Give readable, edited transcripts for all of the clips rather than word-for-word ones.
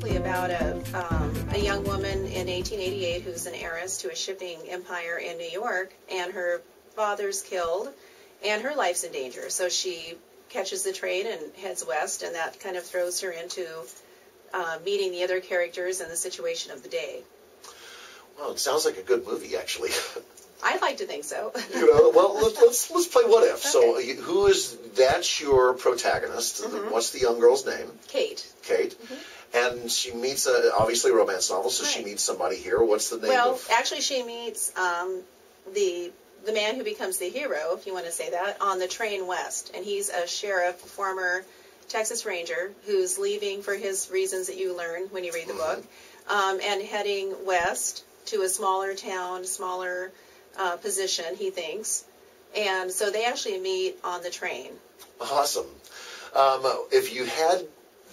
actually about a young woman in 1888 who's an heiress to a shipping empire in New York, and her father's killed, and her life's in danger. So she catches the train and heads west, and that kind of throws her into meeting the other characters and the situation of the day. Well, it sounds like a good movie, actually. I'd like to think so. Well, let's play what if. Okay. So that's your protagonist. Mm-hmm. What's the young girl's name? Kate. Kate. Mm-hmm. And she meets, obviously a romance novel, so she meets somebody here. What's the name of... actually she meets the man who becomes the hero, if you want to say that, on the train west. And he's a sheriff, a former Texas Ranger, who's leaving for his reasons that you learn when you read the book, and heading west to a smaller town, smaller position, he thinks. And so they actually meet on the train. Awesome. If you had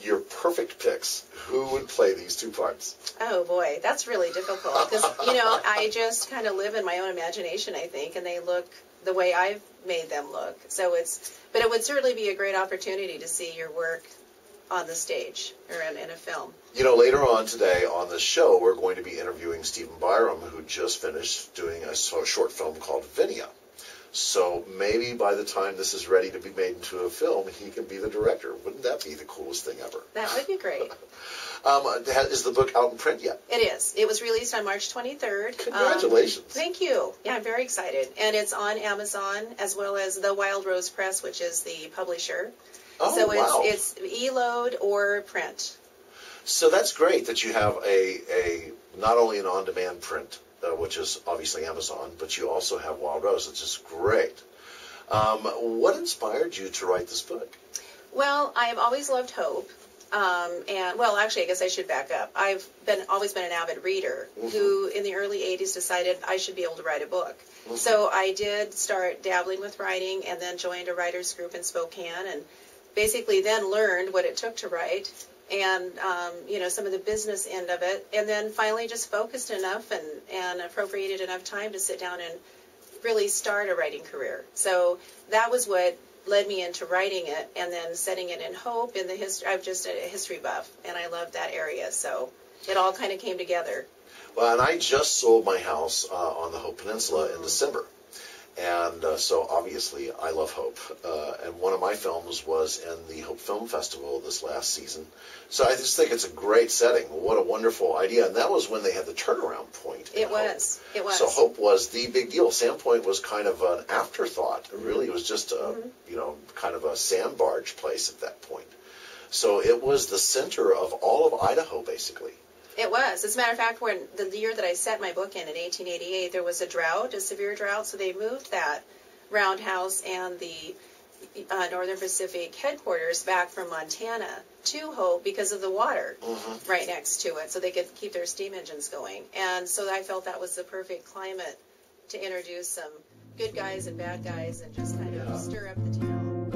your perfect picks, who would play these two parts? Oh, boy, that's really difficult. Because, I just kind of live in my own imagination, I think, and they look the way I've made them look. But it would certainly be a great opportunity to see your work on the stage or in a film. Later on today on the show, we're going to be interviewing Stephen Byram, who just finished doing a short film called Vinia. So maybe by the time this is ready to be made into a film, he can be the director. Wouldn't that be the coolest thing ever? That would be great. Is the book out in print yet? It is. It was released on March 23rd. Congratulations. Thank you. Yeah, I'm very excited. And it's on Amazon as well as the Wild Rose Press, which is the publisher. Oh, so wow. it's e-load or print. So that's great that you have a not only an on-demand print, which is obviously Amazon, but you also have Wild Rose. It's just great. What inspired you to write this book? Well, I have always loved hope. Actually, I guess I should back up. I've always been an avid reader who, in the early 80s, decided I should be able to write a book. So I did start dabbling with writing and then joined a writers group in Spokane and basically then learned what it took to write and, some of the business end of it, and then finally just focused enough and appropriated enough time to sit down and really start a writing career. So that was what led me into writing it and then setting it in Hope in the history. I'm just a history buff, and I love that area, so it all kind of came together. Well, and I just sold my house on the Hope Peninsula in December. And so obviously I love Hope. And one of my films was in the Hope Film Festival this last season. So I just think it's a great setting. What a wonderful idea. And that was when they had the turnaround point. It was. It was. So Hope was the big deal. Sandpoint was kind of an afterthought. It really was just a, kind of a sand barge place at that point. So it was the center of all of Idaho, basically. It was. As a matter of fact, when the year that I set my book in 1888, there was a drought, a severe drought, so they moved that roundhouse and the Northern Pacific headquarters back from Montana to Hope because of the water right next to it, so they could keep their steam engines going. And so I felt that was the perfect climate to introduce some good guys and bad guys and just kind of stir up the town.